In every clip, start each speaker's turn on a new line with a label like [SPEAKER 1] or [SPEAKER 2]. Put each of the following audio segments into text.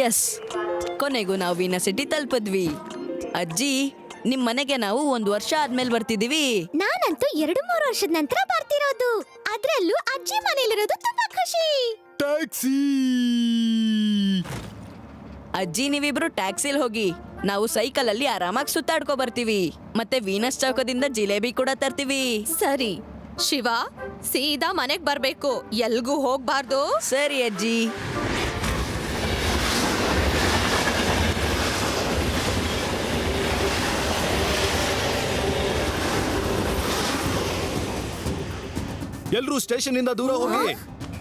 [SPEAKER 1] S, ಕೊನೆಗೂ ನಾವು Venus city ತಲುಪಿದ್ವಿ. ಅಜ್ಜಿ, ನಿಮ್ ಮನೆಗೆ ನಾವು 1 ವರ್ಷ ಆದ್ಮೇಲೆ ಬರ್ತಿದೀವಿ.
[SPEAKER 2] ನಾನಂತೂ 2-3 ವರ್ಷದ ನಂತರ ಬರ್ತಿರೋದು. ಅದ್ರಲ್ಲೂ ಅಜ್ಜಿ ಮನೇಲಿರೋದು ತುಂಬಾ ಖುಷಿ.
[SPEAKER 3] ಟ್ಯಾಕ್ಸಿ!
[SPEAKER 1] ಅಜ್ಜಿ, ನೀವಿಬ್ರು ಟ್ಯಾಕ್ಸಿಲ್ ಹೋಗಿ, ನಾವು ಸೈಕಲ್ ಅಲ್ಲಿ ಆರಾಮಾಗಿ ಸುತ್ತಾಡ್ಕೊ ಬರ್ತೀವಿ. ಮತ್ತೆ ವೀನಸ್ ಚೌಕದಿಂದ ಜಿಲೇಬಿ ಕೂಡ ತರ್ತೀವಿ.
[SPEAKER 4] ಸರಿ ಶಿವ, ಸೀದಾ ಮನೆಗ್ ಬರ್ಬೇಕು, ಎಲ್ಗೂ ಹೋಗ್ಬಾರ್ದು.
[SPEAKER 1] ಸರಿ ಅಜ್ಜಿ.
[SPEAKER 3] ಎಲ್ರೂ ಸ್ಟೇಷನ್ ಇಂದ ದೂರ ಹೋಗಿ.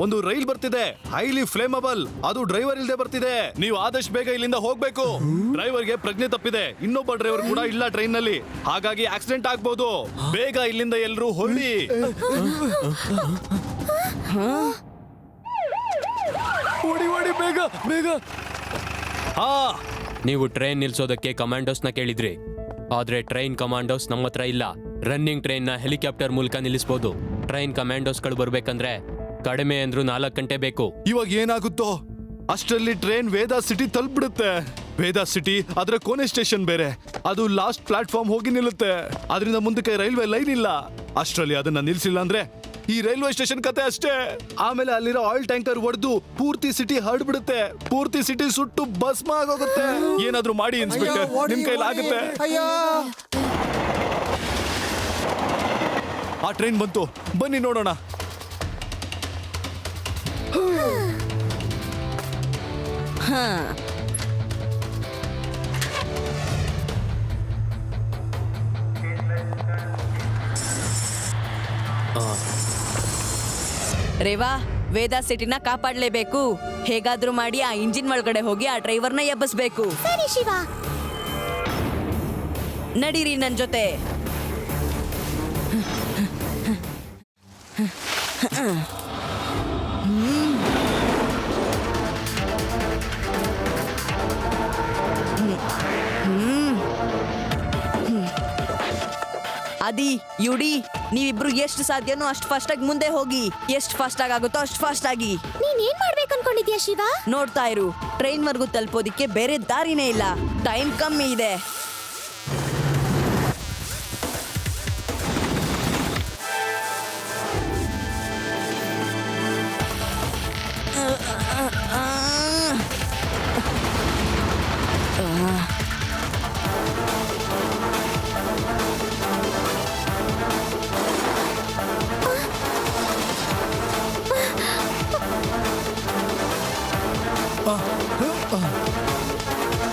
[SPEAKER 3] ಒಂದು ರೈಲ್ ಬರ್ತಿದೆ, ಹೈಲಿ ಫ್ಲೇಮಬಲ್. ಅದು ಡ್ರೈವರ್ ಇಲ್ದೆ ಬರ್ತಿದೆ. ನೀವು ಆದಷ್ಟು ಬೇಗ ಇಲ್ಲಿಂದ ಹೋಗ್ಬೇಕು. ಡ್ರೈವರ್ಗೆ ಪ್ರಜ್ಞೆ ತಪ್ಪಿದೆ. ಇನ್ನೊಬ್ಬ ಡ್ರೈವರ್ ಕೂಡ ಇಲ್ಲ ಟ್ರೈನ್ ನಲ್ಲಿ. ಹಾಗಾಗಿ ಆಕ್ಸಿಡೆಂಟ್ ಆಗ್ಬೋದು. ಬೇಗ ಇಲ್ಲಿಂದ ಎಲ್ರೂ ಹೊರಡಿ. ಓಡಿ ಬೇಗ ಬೇಗ.
[SPEAKER 5] ಹಾ, ನೀವು ಟ್ರೈನ್ ನಿಲ್ಸೋದಕ್ಕೆ ಕಮಾಂಡೋಸ್ನ ಕೇಳಿದ್ರಿ, ಆದ್ರೆ ಟ್ರೈನ್ ಕಮಾಂಡೋಸ್ ನಮ್ಮ ಹತ್ರ ಇಲ್ಲ. ರನ್ನಿಂಗ್ ಟ್ರೈನ್ ನ ಹೆಲಿಕಾಪ್ಟರ್ ಮೂಲಕ ನಿಲ್ಲಿಸಬಹುದು. ಟ್ರೈನ್ ಕಮಾಂಡೋಸ್ಗಳು ಬರ್ಬೇಕಂದ್ರೆ ಕಡಿಮೆ ಅಂದ್ರೂ 4 ಗಂಟೆ ಬೇಕು.
[SPEAKER 3] ಇವಾಗ ಏನಾಗುತ್ತೋ ಅಷ್ಟರಲ್ಲಿ ಟ್ರೈನ್ ವೇದಾ ಸಿಟಿ ತಲುಪಿಬಿಡುತ್ತೆ. ವೇದಾ ಸಿಟಿ ಅದರ ಕೊನೆ ಸ್ಟೇಷನ್ ಬೇರೆ. ಅದು ಲಾಸ್ಟ್ ಪ್ಲಾಟ್ಫಾರ್ಮ್ ಹೋಗಿ ನಿಲ್ಲುತ್ತೆ. ಅದರಿಂದ ಮುಂದಕ್ಕೆ ರೈಲ್ವೆ ಲೈನ್ ಇಲ್ಲ. ಅಷ್ಟರಲ್ಲಿ ಅದನ್ನ ನಿಲ್ಸಿಲ್ಲ ಅಂದ್ರೆ ಈ ರೈಲ್ವೆ ಸ್ಟೇಷನ್ ಕತೆ ಅಷ್ಟೇ. ಆಮೇಲೆ ಅಲ್ಲಿರೋ ಆಯಿಲ್ ಟ್ಯಾಂಕರ್ ಒಡೆದು ಪೂರ್ತಿ ಸಿಟಿ ಹರಡ್ಬಿಡುತ್ತೆ. ಪೂರ್ತಿ ಸಿಟಿ ಸುಟ್ಟು ಭಸ್ಮ ಆಗೋಗುತ್ತೆ. ಏನಾದ್ರೂ ಮಾಡಿ ಇನ್ಸ್ಪೆಕ್ಟರ್, ನಿಮ್ ಕೈಲಾಗುತ್ತೆ. ಆ ಟ್ರೈನ್ ಬಂತು, ಬನ್ನಿ ನೋಡೋಣ.
[SPEAKER 1] ಹಾ, ರೇವಾ, ವೇದಾ ಸಿಟಿನ ಕಾಪಾಡ್ಲೇಬೇಕು. ಹೇಗಾದ್ರೂ ಮಾಡಿ ಆ ಇಂಜಿನ್ ಒಳಗಡೆ ಹೋಗಿ ಆ ಡ್ರೈವರ್ನ ಎಬ್ಬಿಸ್ಬೇಕು.
[SPEAKER 2] ಸರಿ ಶಿವ.
[SPEAKER 1] ನಡೀರಿ ನನ್ ಜೊತೆ. ಆದಿ, ಯುಡಿ, ನೀವಿಬ್ರು ಎಷ್ಟು ಸಾಧ್ಯನೋ ಅಷ್ಟು ಫಾಸ್ಟ್ ಆಗಿ ಮುಂದೆ ಹೋಗಿ. ಎಷ್ಟು ಫಾಸ್ಟ್ ಆಗುತ್ತೋ ಅಷ್ಟು ಫಾಸ್ಟ್ ಆಗಿ.
[SPEAKER 2] ನೀನ್ ಏನ್ ಮಾಡ್ಬೇಕು ಅನ್ಕೊಂಡಿದ್ಯಾ ಶಿವ?
[SPEAKER 1] ನೋಡ್ತಾ ಇರು, ಟ್ರೈನ್ ವರ್ಗೂ ತಲುಪೋದಿಕ್ಕೆ ಬೇರೆ ದಾರಿನೇ ಇಲ್ಲ. ಟೈಮ್ ಕಮ್ಮಿ ಇದೆ.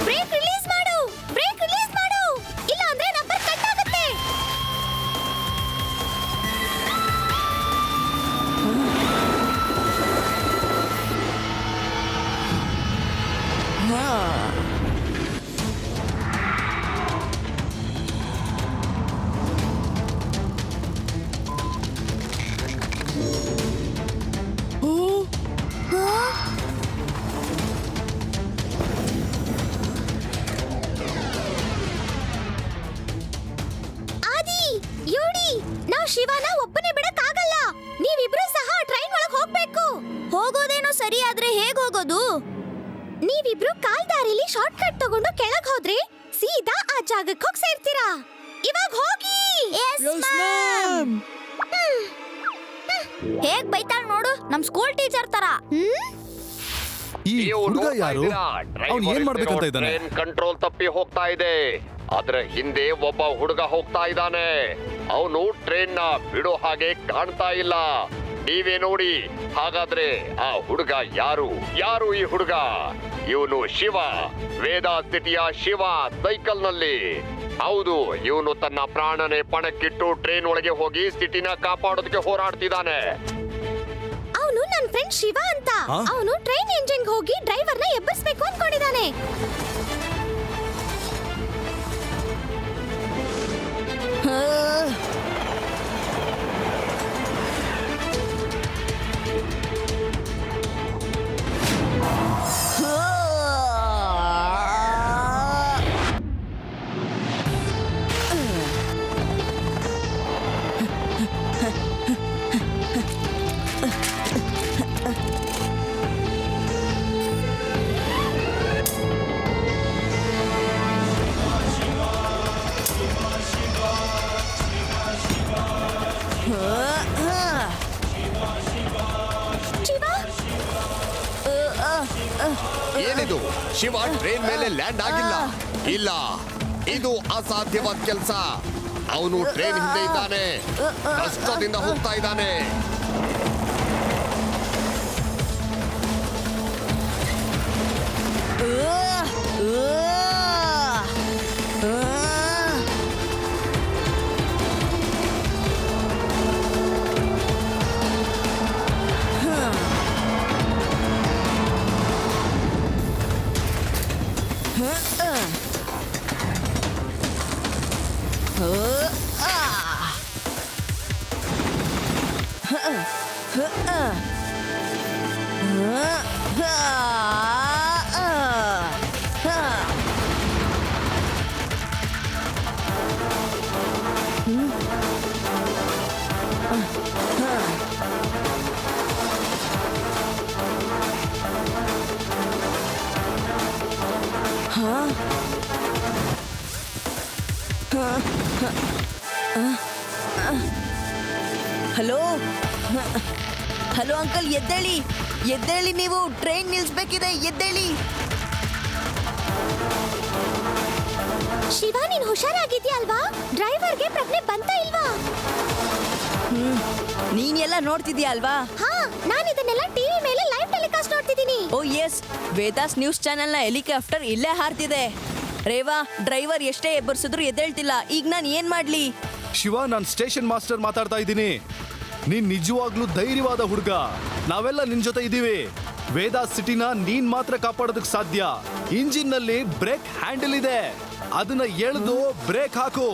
[SPEAKER 2] ಬ್ರೇಕ್ ರಿಲೀಸ್ ಮಾಡು, ಬ್ರೇಕ್ ರಿಲೀಸ್ ಮಾಡು, ಇಲ್ಲ ಅಂದ್ರೆ ನಂಬರ್ ಕಟ್ ಆಗುತ್ತೆ. ಆದಿ, ಯುಡಿ, ನಾವು ಶಿವನ ಒಬ್ಬನೇ ಬಿಡಕ್ಕಾಗಲ್ಲ. ನೀವಿಬ್ರು ಸಹ ಟ್ರೈನ್ ಒಳಗ್ ಹೋಗ್ಬೇಕು. ಹೋಗೋದೇನೋ ಸರಿ, ಆದ್ರೆ ಹೇಗ್ ಹೋಗೋದು? ನೀವಿಬ್ರು ಕಾಲ್ ದಾರಿಲಿ ಶಾರ್ಟ್ ಕಟ್ ತಗೊಂಡು ಕೆಳಗ್ ಹೋದ್ರೆ ಸೀದಾ ಆ ಜಾಗಕ್ಕೆ ಹೋಗಿ ಸೇರ್ತೀರಾ. ಇವಾಗ ಹೋಗಿ. ಹೇಗ್ ಬೈತಾಳ್ ನೋಡು, ನಮ್ ಸ್ಕೂಲ್ ಟೀಚರ್ ತರ.
[SPEAKER 3] ಈ ಹುಡುಗ ಯಾರು? ಅವ್ನು ಏನ್ ಮಾಡ್ಬೇಕಂತ ಇದ್ದಾನೆ?
[SPEAKER 6] ಕಂಟ್ರೋಲ್ ತಪ್ಪಿ ಹೋಗ್ತಾ ಇದೆ. ಅದ್ರ ಹಿಂದೆ ಒಬ್ಬ ಹುಡುಗ ಹೋಗ್ತಾ ಇದ್ದಾನೆ. ಅವನು ಟ್ರೈನ್ ನ ಬಿಡೋ ಹಾಗೆ ಕಾಣ್ತಾ ಇಲ್ಲ. ನೀವೇ ನೋಡಿ. ಹಾಗಾದ್ರೆ ಆ ಹುಡುಗ ಯಾರು? ಯಾರು ಈ ಹುಡುಗ? ಇವನು ಶಿವ, ವೇದಾ ಸಿಟಿಯ ಶಿವ, ಸೈಕಲ್ ನಲ್ಲಿ. ಹೌದು, ಇವನು ತನ್ನ ಪ್ರಾಣನೇ ಪಣಕ್ಕಿಟ್ಟು ಟ್ರೈನ್ ಒಳಗೆ ಹೋಗಿ ಸಿಟಿನ ಕಾಪಾಡೋದಕ್ಕೆ ಹೋರಾಡ್ತಿದ್ದಾನೆ.
[SPEAKER 2] ಅವನು ನನ್ನ ಫ್ರೆಂಡ್ ಶಿವ ಅಂತ. ಅವನು ಟ್ರೈನ್ ಎಂಜಿನ್ ಹೋಗಿ ಡ್ರೈವರ್ನ ಎಬ್ಬಿಸ್ಬೇಕು ಅನ್ಕೊಂಡಿದ್ದಾನೆ.
[SPEAKER 6] ಏನಿದು ಶಿವ ಟ್ರೈನ್ ಮೇಲೆ ಲ್ಯಾಂಡ್ ಆಗಿಲ್ಲ ಇಲ್ಲ ಇದು ಅಸಾಧ್ಯವಾದ ಕೆಲಸ ಅವನು ಟ್ರೈನ್ ಹಿಂದೆ ಇದ್ದಾನೆ ಕಷ್ಟದಿಂದ ಹೋಗ್ತಾ ಇದ್ದಾನೆ
[SPEAKER 1] ಹಲೋ ಹಲೋ ಅಂಕಲ್, ಎದ್ದೇಳಿ ಎದ್ದೇಳಿ, ನೀವು ಟ್ರೈನ್ ನಿಲ್ಸ್ಬೇಕಿದೆ, ಎದ್ದೇಳಿ.
[SPEAKER 2] ಶಿವ, ನೀನ್ ಹುಷಾರಾಗಿದ್ಯಾ ಅಲ್ವಾ? ಡ್ರೈವರ್ಗೆ ಪ್ರಜ್ಞೆ ಬಂತ ಇಲ್ವಾ?
[SPEAKER 1] ನೀನ್ ಎಲ್ಲ ನೋಡ್ತಿದ್ಯಾ ಅಲ್ವಾ?
[SPEAKER 2] ಹಾ, ನಾನು ಇದನ್ನೆಲ್ಲ ಟಿವಿ ಮೇಲೆ ಲೈವ್ ಟೆಲಿಕಾಸ್ಟ್ ನೋಡ್ತಿದ್ದೀನಿ.
[SPEAKER 1] ಓ ಎಸ್, ವೇದಾಸ್ ನ್ಯೂಸ್ ಚಾನೆಲ್ ನ ಹೆಲಿಕಾಪ್ಟರ್ ಇಲ್ಲೇ ಹಾರ್ತಿದೆ. ರೇವಾ, ಡ್ರೈವರ್ ಎಷ್ಟೇ ಎಬ್ಬರ್ಸಿದ್ರು ಎದ್ದೇಳ್ತಿಲ್ಲ. ಈಗ ನಾನು ಏನ್ ಮಾಡ್ಲಿ?
[SPEAKER 3] ಶಿವ, ನಾನ್ ಸ್ಟೇಷನ್ ಮಾಸ್ಟರ್ ಮಾತಾಡ್ತಾ ಇದ್ದೀನಿ. ನೀನ್ ನಿಜವಾಗ್ಲೂ ಧೈರ್ಯವಾದ ಹುಡುಗ. ನಾವೆಲ್ಲ ನಿನ್ ಜೊತೆ ಇದೀವಿ. ವೇದಾಸ್ ಸಿಟಿನ ನೀನ್ ಮಾತ್ರ ಕಾಪಾಡೋದಕ್ ಸಾಧ್ಯ. ಇಂಜಿನ್ ನಲ್ಲಿ ಬ್ರೇಕ್ ಹ್ಯಾಂಡಲ್ ಇದೆ, ಅದನ್ನ ಎಳೆದು ಬ್ರೇಕ್ ಹಾಕು.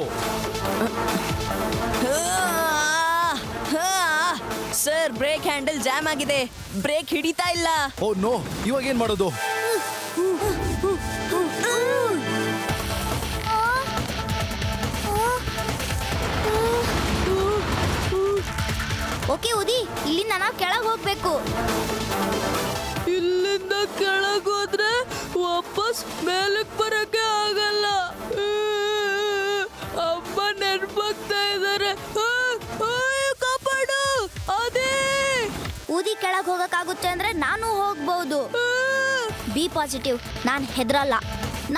[SPEAKER 1] ಸರ್, ಬ್ರೇಕ್ ಹ್ಯಾಂಡಲ್ ಜಾಮ್ ಆಗಿದೆ, ಬ್ರೇಕ್ ಹಿಡಿತಾ ಇಲ್ಲ.
[SPEAKER 3] ಓ ನೋ, ಇವಾಗ ಏನ್ ಮಾಡೋದು?
[SPEAKER 2] ಓಕೆ ಉದಿ, ಇಲ್ಲಿಂದ ನಾವು ಕೆಳಗೆ ಹೋಗ್ಬೇಕು.
[SPEAKER 1] ಇಲ್ಲಿಂದ ಕೆಳಗೆ ಹೋದ್ರೆ ವಾಪಸ್ ಮೇಲಕ್ಕೆ ಬರಕ್ಕೆ ಆಗಲ್ಲ. ಅಮ್ಮ ನೆನಪಾಗ್ತಾ ಇದಾರೆ. ಕಾಪಾಡು ಅದೇ.
[SPEAKER 2] ಊದಿ ಕೆಳಗೆ ಹೋಗಕ್ಕಾಗುತ್ತೆ ಅಂದ್ರೆ ನಾನು ಹೋಗ್ಬಹುದು. ಬಿ ಪಾಸಿಟಿವ್, ನಾನ್ ಹೆದ್ರಲ್ಲ,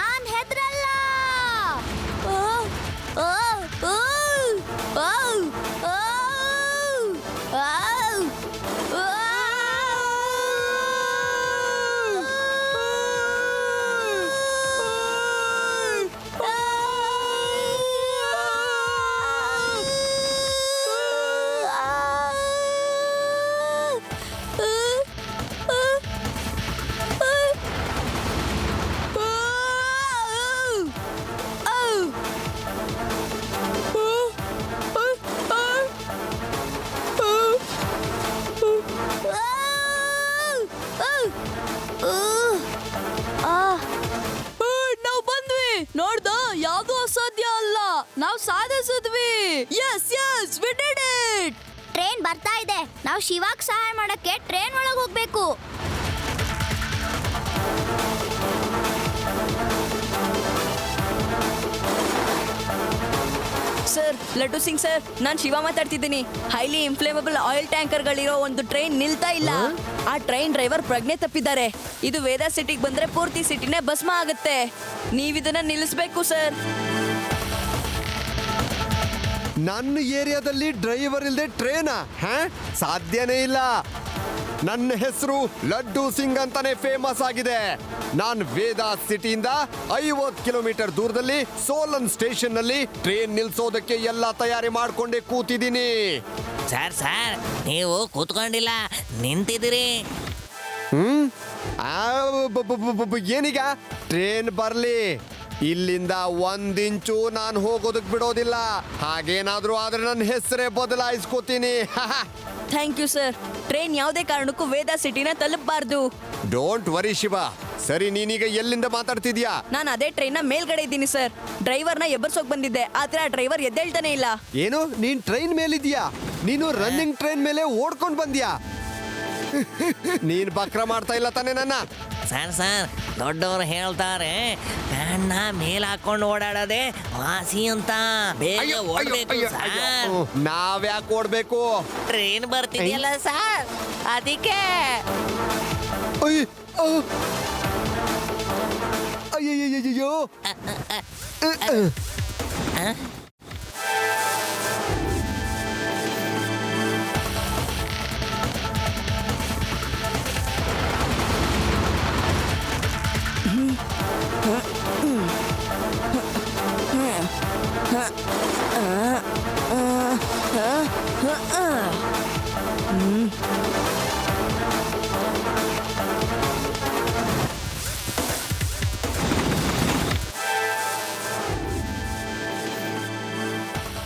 [SPEAKER 2] ನಾನ್ ಹೆದ್ರಲ್ಲ.
[SPEAKER 1] ನಾವು ಬಂದ್ವಿ. ನೋಡ್ದ, ಯಾವ್ದು ಅಸಾಧ್ಯ ಅಲ್ಲ, ನಾವು ಸಾಧಿಸಿದ್ವಿ. Yes yes, we did it.
[SPEAKER 2] Train ಬರ್ತಾ ಇದೆ. ನಾವು ಶಿವಾಗ್ ಸಹಾಯ ಮಾಡಕ್ಕೆ ಟ್ರೈನ್ ಒಳಗೆ ಹೋಗ್ಬೇಕು.
[SPEAKER 1] ಸರ್, ಲಡ್ಡು ಸಿಂಗ್ ಸರ್, ನಾನ್ ಶಿವ ಮಾತಾಡ್ತಿದ್ದೀನಿ. ಹೈಲಿ ಇನ್ಫ್ಲೇಮಬಲ್ ಆಯಿಲ್ ಟ್ಯಾಂಕರ್ಗಳಿರೋ ಒಂದು ಟ್ರೈನ್ ನಿಲ್ತಾ ಇಲ್ಲ. ಆ ಟ್ರೈನ್ ಡ್ರೈವರ್ ಪ್ರಜ್ಞೆ ತಪ್ಪಿದ್ದಾರೆ. ಇದು ವೇದಾ ಸಿಟಿಗೆ ಬಂದ್ರೆ ಪೂರ್ತಿ ಸಿಟಿನೇ ಭಸ್ಮ ಆಗುತ್ತೆ. ನೀವಿದನ್ನ ನಿಲ್ಲಿಸ್ಬೇಕು ಸರ್.
[SPEAKER 6] ನನ್ನ ಏರಿಯಾದಲ್ಲಿ ಡ್ರೈವರ್ ಇಲ್ಲದೆ ಟ್ರೈನಾ? ಸಾಧ್ಯನೇ ಇಲ್ಲ. ನನ್ನ ಹೆಸರು ಲಡ್ಡು ಸಿಂಗ್ ಅಂತಾನೆ ಫೇಮಸ್ ಆಗಿದೆ. ನಾನು ವೇದಾಸ್ ಸಿಟಿಯಿಂದ 50 ಕಿಲೋಮೀಟರ್ ದೂರದಲ್ಲಿ ಸೋಲನ್ ಸ್ಟೇಷನ್ ನಲ್ಲಿ ಟ್ರೈನ್ ನಿಲ್ಸೋದಕ್ಕೆ ಎಲ್ಲ ತಯಾರಿ ಮಾಡ್ಕೊಂಡೆ ಕೂತಿದ್ದೀನಿ.
[SPEAKER 7] ಸರ್ ನೀವು ಕೂತ್ಕೊಂಡಿಲ್ಲ, ನಿಂತಿದ್ದೀರಿ.
[SPEAKER 6] ಏನೀಗ? ಟ್ರೈನ್ ಬರ್ಲಿ, ಇಲ್ಲಿಂದ 1 ಇಂಚು ನಾನು ಹೋಗೋದಕ್ ಬಿಡೋದಿಲ್ಲ. ಹಾಗೇನಾದ್ರೂ ಆದ್ರೆ ನನ್ನ ಹೆಸರೇ ಬದಲಾಯಿಸ್ಕೋತೀನಿ.
[SPEAKER 1] Thank you sir. ಟ್ರೈನ್ ಯಾವುದೇ ಕಾರಣಕ್ಕೂ ವೇದಾ ಸಿಟಿನ ತಲುಪಬಾರ್ದು.
[SPEAKER 6] Don't worry Shiva. ಸರಿ, ನೀನೀಗ ಎಲ್ಲಿಂದ ಮಾತಾಡ್ತಿದ್ಯಾ?
[SPEAKER 1] ನಾನು ಅದೇ ಟ್ರೈನ್ ನ ಮೇಲ್ಗಡೆ ಇದ್ದೀನಿ ಸರ್. ಡ್ರೈವರ್ನ ಎಬ್ಬರ್ಸೋಕ್ ಬಂದಿದ್ದೆ, ಆದ್ರೆ ಆ ಡ್ರೈವರ್ ಎದ್ದೇಳ್ತಾನೆ ಇಲ್ಲ.
[SPEAKER 6] ಏನು, ನೀನ್ ಟ್ರೈನ್ ಮೇಲಿದ್ಯಾ? ನೀನು ರನ್ನಿಂಗ್ ಟ್ರೈನ್ ಮೇಲೆ ಓಡ್ಕೊಂಡ್ ಬಂದ್ಯಾ? ನೀನ್ ಬಕ್ರ ಮಾಡ್ತಾ ಇಲ್ಲ ತಾನೆ ನನ್ನ?
[SPEAKER 7] ಸರ್ ದೊಡ್ಡವರು ಹೇಳ್ತಾರೆ, ಕಣ್ಣ ಮೇಲ್ ಹಾಕೊಂಡು ಓಡಾಡೋದೆ ವಾಸಿ ಅಂತ. ಬೇಗ ಓಡ್ಬೇಕು ಸರ್.
[SPEAKER 6] ನಾವ್ಯಾಕೆ ಓಡ್ಬೇಕು?
[SPEAKER 7] ಟ್ರೈನ್ ಬರ್ತಿದೆಯಲ್ಲ ಸರ್, ಅದಕ್ಕೆ.
[SPEAKER 8] ಅಯ್ಯಯ್ಯಯ್ಯಯ್ಯೋ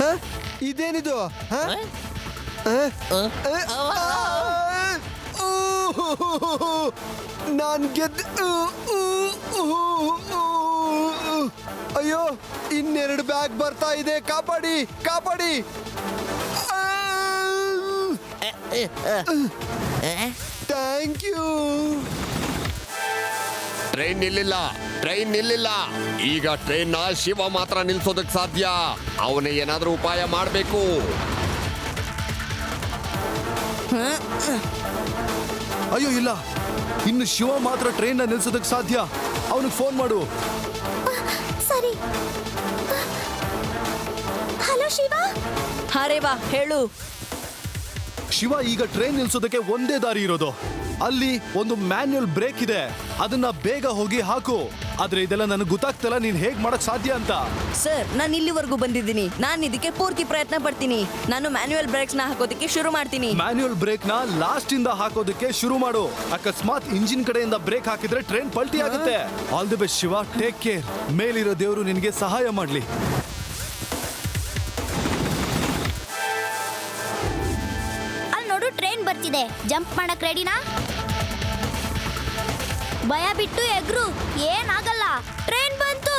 [SPEAKER 8] ಹ? ಇದೇನಿದು ಹ? ನಾನ್ ಗೆದ್ದ ಅಯ್ಯೋ ಇನ್ನೆರಡು ಬ್ಯಾಗ್ ಬರ್ತಾ ಇದೆ ಕಾಪಾಡಿ ಕಾಪಾಡಿ ಥ್ಯಾಂಕ್ ಯು
[SPEAKER 6] ಟ್ರೈನ್ ನಿಲ್ಲಿಲ್ಲ ಈಗ ಟ್ರೈನ್ ನ ಶಿವ ಮಾತ್ರ ನಿಲ್ಸೋದಕ್ ಸಾಧ್ಯ. ಅವನೇ ಏನಾದ್ರೂ ಉಪಾಯ ಮಾಡ್ಬೇಕು.
[SPEAKER 3] ಅಯ್ಯೋ ಇಲ್ಲ, ಇನ್ನು ಶಿವ ಮಾತ್ರ ಟ್ರೈನ್ ನ ನಿಲ್ಸೋದಕ್ ಸಾಧ್ಯ. ಅವನಿಗೆ ಫೋನ್ ಮಾಡು.
[SPEAKER 2] ಸರಿ. ಹಲೋ ಶಿವ.
[SPEAKER 1] ಹಾ ರೇವಾ, ಹೇಳು.
[SPEAKER 3] ಶಿವ, ಈಗ ಟ್ರೈನ್ ನಿಲ್ಸೋದಕ್ಕೆ ಒಂದೇ ದಾರಿ ಇರೋದು. ಅಲ್ಲಿ ಒಂದು ಮ್ಯಾನ್ಯುಯಲ್ ಬ್ರೇಕ್ ಇದೆ, ಅದನ್ನ ಬೇಗ ಹೋಗಿ ಹಾಕು. ಆದ್ರೆ ಇದೆಲ್ಲ ನನಗೆ ಗೊತ್ತಾಗ್ತಲ್ಲ, ನೀನ್ ಹೇಗ್ ಮಾಡಕ್ ಸಾಧ್ಯ ಅಂತ.
[SPEAKER 1] ಸರ್, ನಾನು ಇಲ್ಲಿವರೆಗೂ ಬಂದಿದ್ದೀನಿ. ನಾನು ಇದಕ್ಕೆ ಪೂರ್ತಿ ಪ್ರಯತ್ನ ಪಡ್ತೀನಿ. ನಾನು ಮ್ಯಾನ್ಯುಯಲ್ ಬ್ರೇಕ್ಸ್ ನ ಹಾಕೋದಕ್ಕೆ ಶುರು ಮಾಡ್ತೀನಿ.
[SPEAKER 3] ಮ್ಯಾನ್ಯುಯಲ್ ಬ್ರೇಕ್ ನ ಲಾಸ್ಟ್ ಇಂದ ಹಾಕೋದಕ್ಕೆ ಶುರು ಮಾಡು. ಅಕಸ್ಮಾತ್ ಇಂಜಿನ್ ಕಡೆಯಿಂದ ಬ್ರೇಕ್ ಹಾಕಿದ್ರೆ ಟ್ರೈನ್ ಪಲ್ಟಿ ಆಗುತ್ತೆ. All the best Shiva, take care. ಮೇಲಿರೋ ದೇವರು ನಿನಗೆ ಸಹಾಯ ಮಾಡ್ಲಿ.
[SPEAKER 2] ಅಲ್ಲಿ ನೋಡು, ಟ್ರೈನ್ ಬರ್ತಿದೆ. ಜಂಪ್ ಮಾಡಕ್ ರೆಡಿನಾ? ಭಯ ಬಿಟ್ಟು ಎಗ್ರು, ಏನಾಗಲ್ಲ. ಟ್ರೈನ್ ಬಂತು,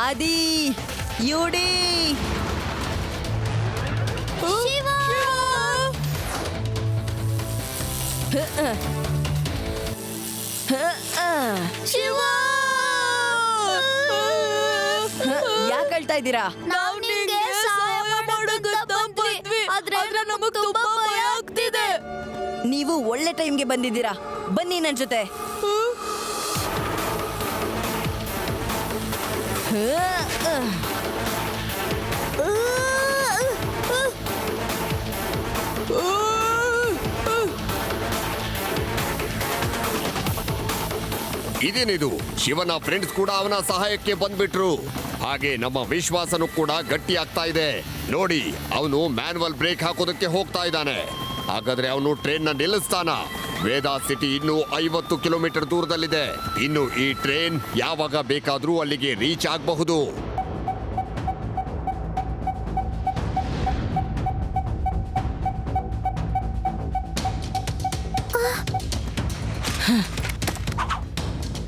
[SPEAKER 1] ಆದಿ, ಯುಡಿ,
[SPEAKER 2] ಶಿವ. ಶಿವ,
[SPEAKER 1] ಯಾಕೆ ಹೇಳ್ತಾ ಇದ್ದೀರಾ?
[SPEAKER 2] ನಾವು ನಿಂಗೆ ಸಹಾಯ ಮಾಡೋದಕ್ಕೆ ಬಂದ್ವಿ. ಆದ್ರೆ ನಮಗೆ ತುಂಬಾ ಭಯ ಆಗ್ತಿದೆ.
[SPEAKER 1] ನೀವು ಒಳ್ಳೆ ಟೈಮ್ಗೆ ಬಂದಿದ್ದೀರಾ. ಬನ್ನಿ ನನ್ ಜೊತೆ.
[SPEAKER 6] ಇದೇನಿದು? ಶಿವನ ಫ್ರೆಂಡ್ಸ್ ಕೂಡ ಅವನ ಸಹಾಯಕ್ಕೆ ಬಂದ್ಬಿಟ್ರು. ಹಾಗೆ ನಮ್ಮ ವಿಶ್ವಾಸನೂ ಕೂಡ ಗಟ್ಟಿ ಆಗ್ತಾ ಇದೆ. ನೋಡಿ, ಅವನು ಮ್ಯಾನ್ಯುವಲ್ ಬ್ರೇಕ್ ಹಾಕೋದಕ್ಕೆ ಹೋಗ್ತಾ ಇದ್ದಾನೆ. ಹಾಗಾದ್ರೆ ಅವನು ಟ್ರೈನ್ ನ ನಿಲ್ಲಿಸ್ತಾನ? ವೇದಾ ಸಿಟಿ ಇನ್ನು 50 ಕಿಲೋಮೀಟರ್ ದೂರದಲ್ಲಿದೆ. ಇನ್ನು ಈ ಟ್ರೈನ್ ಯಾವಾಗ ಬೇಕಾದ್ರೂ ಅಲ್ಲಿಗೆ ರೀಚ್ ಆಗಬಹುದು.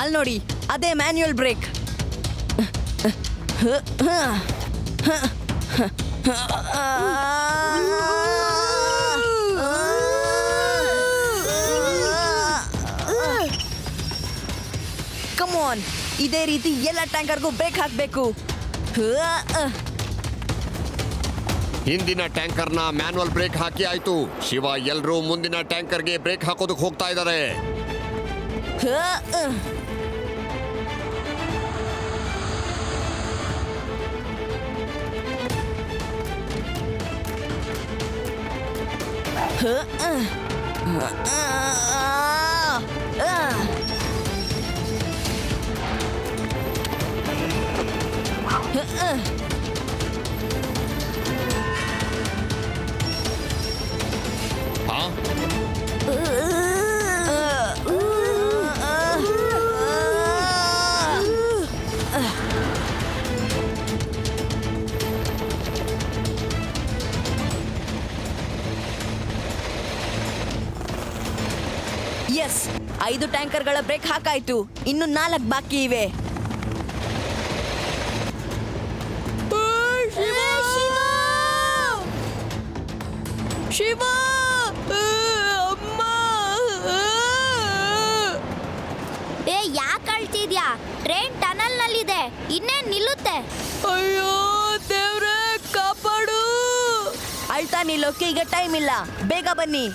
[SPEAKER 1] ಅಲ್ಲಿ ನೋಡಿ, ಅದೇ ಮ್ಯಾನ್ಯುಯಲ್ ಬ್ರೇಕ್. ಕಮ್ ಆನ್, ಇದೇ ರೀತಿ ಎಲ್ಲ ಟ್ಯಾಂಕರ್ಗೂ ಬ್ರೇಕ್ ಹಾಕ್ಬೇಕು.
[SPEAKER 6] ಹಿಂದಿನ ಟ್ಯಾಂಕರ್ ನ ಮ್ಯಾನ್ಯುವಲ್ ಬ್ರೇಕ್ ಹಾಕಿ ಆಯ್ತು. ಶಿವ ಎಲ್ರೂ ಮುಂದಿನ ಟ್ಯಾಂಕರ್ಗೆ ಬ್ರೇಕ್ ಹಾಕೋದಕ್ಕೆ ಹೋಗ್ತಾ ಇದ್ದಾರೆ.
[SPEAKER 1] ಎಸ್, 5 ಟ್ಯಾಂಕರ್ಗಳ ಬ್ರೇಕ್ ಹಾಕಾಯ್ತು. ಇನ್ನು 4 ಬಾಕಿ ಇವೆ. ಶಿವ!
[SPEAKER 2] ಮಾಡ್ತಿದ್ಯಾ? ಟ್ರೈನ್ ಟನಲ್ ನಲ್ಲಿದೆ, ಇನ್ನೇನ್ ನಿಲ್ಲುತ್ತೆ.
[SPEAKER 1] ಅಯ್ಯೋ ದೇವ್ರೆ ಕಾಪಾಡು. ಅಳ್ತಾ ನಿಲ್ಲೋಕೆ ಈಗ ಟೈಮ್ ಇಲ್ಲ, ಬೇಗ ಬನ್ನಿ.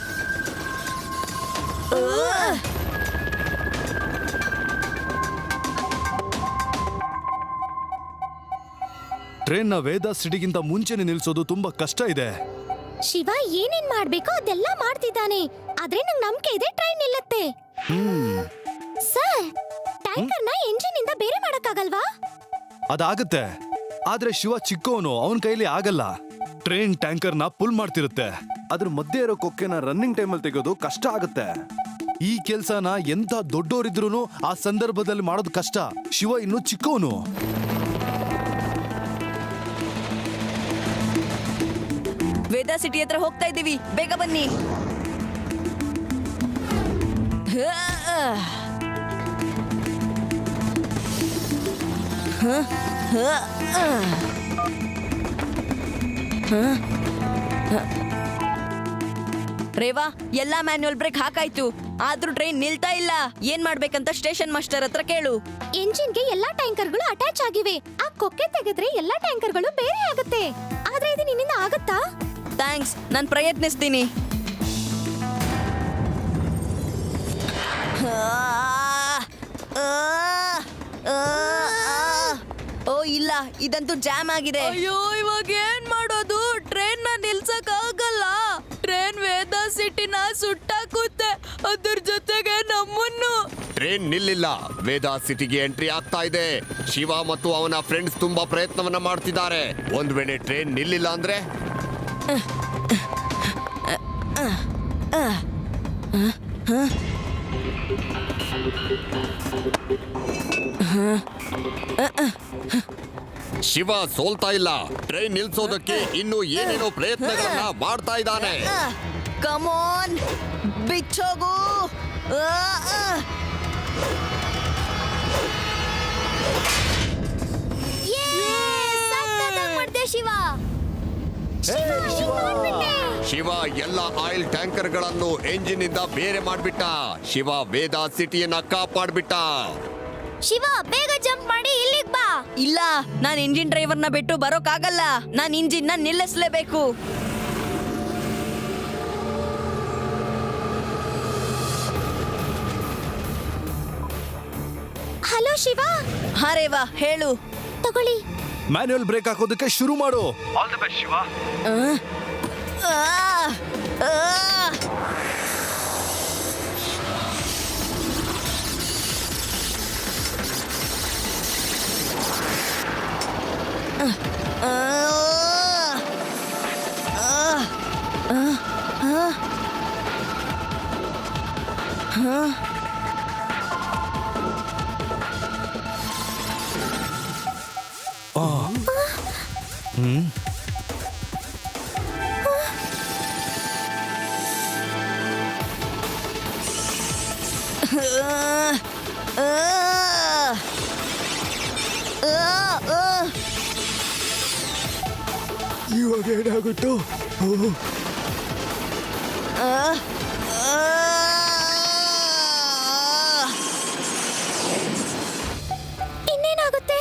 [SPEAKER 3] ಟ್ರೈನ್ ನ ವೇದಾ ಸಿಟಿಗಿಂತ ಮುಂಚೆನೆ ನಿಲ್ಸೋದು ತುಂಬಾ ಕಷ್ಟ ಇದೆ.
[SPEAKER 2] ಶಿವ ಏನೇನ್ ಮಾಡ್ಬೇಕೋ ಅದೆಲ್ಲ ಮಾಡ್ತಿದ್ದಾನೆ, ಆದ್ರೆ ನಂಗ್ ನಂಬಿಕೆ ಇದೆ ಟ್ರೈನ್ ನಿಲ್ಲುತ್ತೆ. ಸರ್, ಟ್ಯಾಂಕರ್ನ ಎಂಜಿನ್ ಇಂದ ಬೇರೆ ಮಾಡಕ್ಕಾಗಲ್ವಾ?
[SPEAKER 3] ಅದಾಗತ್ತೆ, ಆದ್ರೆ ಶಿವ ಚಿಕ್ಕವನು, ಅವನ ಕೈಲಿ ಆಗಲ್ಲ. ಟ್ರೈನ್ ಟ್ಯಾಂಕರ್ ನ ಪುಲ್ ಮಾಡ್ತಿರುತ್ತೆ, ಅದ್ರ ಮಧ್ಯೆ ಇರೋ ಕೊಕ್ಕೆನ ರನ್ನಿಂಗ್ ಟೈಮಲ್ಲಿ ತೆಗೆಯೋದು ಕಷ್ಟ ಆಗತ್ತೆ. ಈ ಕೆಲ್ಸನ ಎಂತ ದೊಡ್ಡೋರಿದ್ರು ಆ ಸಂದರ್ಭದಲ್ಲಿ ಮಾಡೋದು ಕಷ್ಟ. ಶಿವ ಇನ್ನು ಚಿಕ್ಕವನು.
[SPEAKER 1] ವೇದಾ ಸಿಟಿ ಹತ್ರ ಹೋಗ್ತಾ ಇದ್ದೀವಿ, ಬೇಗ ಬನ್ನಿ. ರೇವಾ, ಎಲ್ಲಾ ಮ್ಯಾನ್ಯುವಲ್ ಬ್ರೇಕ್ ಹಾಕಾಯ್ತು, ಆದ್ರೂ ಟ್ರೈನ್ ನಿಲ್ತಾ ಇಲ್ಲ. ಏನ್ ಮಾಡ್ಬೇಕಂತ ಸ್ಟೇಷನ್ ಮಾಸ್ಟರ್ ಹತ್ರ ಕೇಳು.
[SPEAKER 2] ಎಂಜಿನ್ಗೆ ಎಲ್ಲಾ ಟ್ಯಾಂಕರ್ಗಳು ಅಟ್ಯಾಚ್ ಆಗಿವೆ. ಆ ಕೊಕ್ಕೆ ತೆಗೆದ್ರೆ ಎಲ್ಲಾ ಟ್ಯಾಂಕರ್ಗಳು ಬೇರೆ ಆಗುತ್ತೆ. ಆದ್ರೆ ಇದು ನಿನ್ನಿಂದ ಆಗುತ್ತಾ?
[SPEAKER 1] ಥ್ಯಾಂಕ್ಸ್, ನಾನು ಪ್ರಯತ್ನಿಸ್ತೀನಿ. ಓ ಇಲ್ಲ, ಇದಂತೂ ಜಾಮ್ ಆಗಿದೆ. ಅಯ್ಯೋ, ಇವಾಗ ಏನ್ ಮಾಡೋದು? ಟ್ರೈನ್ ನ ನಿಲ್ಸಕ್ ಆಗಲ್ಲ. ಟ್ರೈನ್ ವೇದಾ ಸಿಟಿನ ಸುಟ್ಟಾಕುತ್ತೆ, ಅದ್ರ ಜೊತೆಗೆ ನಮ್ಮನ್ನು.
[SPEAKER 6] ಟ್ರೈನ್ ನಿಲ್ಲಿಲ್ಲ, ವೇದಾ ಸಿಟಿಗೆ ಎಂಟ್ರಿ ಆಗ್ತಾ ಇದೆ. ಶಿವ ಮತ್ತು ಅವನ ಫ್ರೆಂಡ್ಸ್ ತುಂಬಾ ಪ್ರಯತ್ನವನ್ನ ಮಾಡ್ತಿದ್ದಾರೆ. ಒಂದ್ ವೇಳೆ ಟ್ರೈನ್ ನಿಲ್ಲಿಲ್ಲ ಅಂದ್ರೆ ಶಿವ ಸೋಲ್ತಾ ಇಲ್ಲ. ಟ್ರೈನ್ ನಿಲ್ಸೋದಕ್ಕೆ ಇನ್ನು ಏನೇನೋ ಪ್ರಯತ್ನಗಳನ್ನ ಮಾಡ್ತಾ ಇದ್ದಾನೆ.
[SPEAKER 1] ಕಮೋನ್, ಬಿಚ್ಚೋಗು.
[SPEAKER 2] ಶಿವ
[SPEAKER 6] ಶಿವ ಎಲ್ಲ ಆಯಿಲ್ ಟ್ಯಾಂಕರ್ಗಳನ್ನು ಎಂಜಿನ್ ಇಂದ ಬೇರೆ ಮಾಡ್ಬಿಟ್ಟ. ಶಿವ ವೇದಾ ಸಿಟಿಯನ್ನ ಕಾಪಾಡ್ಬಿಟ್ಟ.
[SPEAKER 2] ಶಿವ, ಬೇಗ ಜಂಪ್ ಮಾಡಿ ಇಲ್ಲಿಗೆ ಬಾ.
[SPEAKER 1] ಇಲ್ಲ, ನಾನು ಇಂಜಿನ್ ಡ್ರೈವರ್ನ ಬಿಟ್ಟು ಬರೋಕ್ಕಾಗಲ್ಲ. ನಾನು ಇಂಜಿನ್ ನ ನಿಲ್ಲಿಸಲೇಬೇಕು.
[SPEAKER 2] ಹಲೋ ಶಿವ.
[SPEAKER 1] ಹಾ ರೇವಾ, ಹೇಳು.
[SPEAKER 2] ತಗೊಳ್ಳಿ.
[SPEAKER 3] ಮ್ಯಾನ್ಯುವಲ್ ಬ್ರೇಕ್ ಹಾಕೋದಕ್ಕೆ ಶುರು ಮಾಡು.
[SPEAKER 8] ಇವಾಗ ಏನಾಗುತ್ತೋ?
[SPEAKER 2] ಇನ್ನೇನಾಗುತ್ತೆ?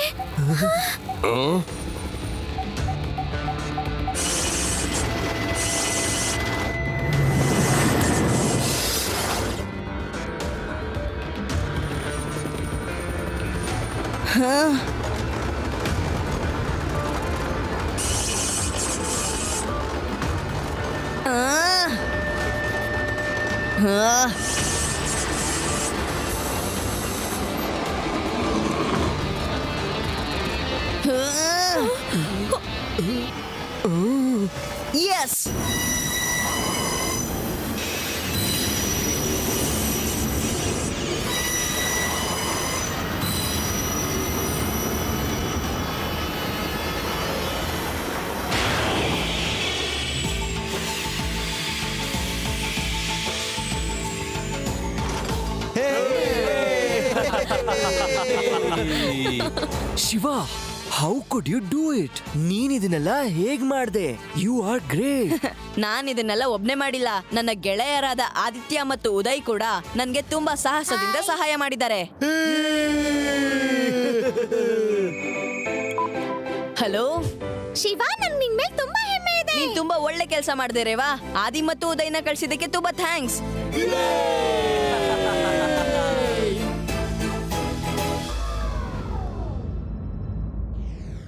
[SPEAKER 1] Yes!
[SPEAKER 9] Shiva, how could you do it? ನೀನ್ ಇದನ್ನೆಲ್ಲ ಹೇಗ್ ಮಾಡ್ದೆ? You are great.
[SPEAKER 1] ನಾನ್ ಇದನ್ನೆಲ್ಲ ಒಬ್ನೇ ಮಾಡಿಲ್ಲ. ನನ್ನ ಗೆಳೆಯರಾದ ಆದಿತ್ಯ ಮತ್ತು ಉದಯ್ ಕೂಡ ನನ್ಗೆ ತುಂಬಾ ಸಾಹಸದಿಂದ ಸಹಾಯ ಮಾಡಿದ್ದಾರೆ. ಹಲೋ,
[SPEAKER 2] ಶಿವ, ನಂಗ್ ನಿನ್ ಮೇಲೆ ತುಂಬಾ ಹೆಮ್ಮೆ ಇದೆ.
[SPEAKER 1] ನೀನ್ ತುಂಬಾ ಒಳ್ಳೆ ಕೆಲಸ ಮಾಡಿದೆ ರೇವಾ. ಆದಿ ಮತ್ತು ಉದಯ್ನ ಕಳ್ಸಿದಕ್ಕೆ ತುಂಬಾ ಥ್ಯಾಂಕ್ಸ್.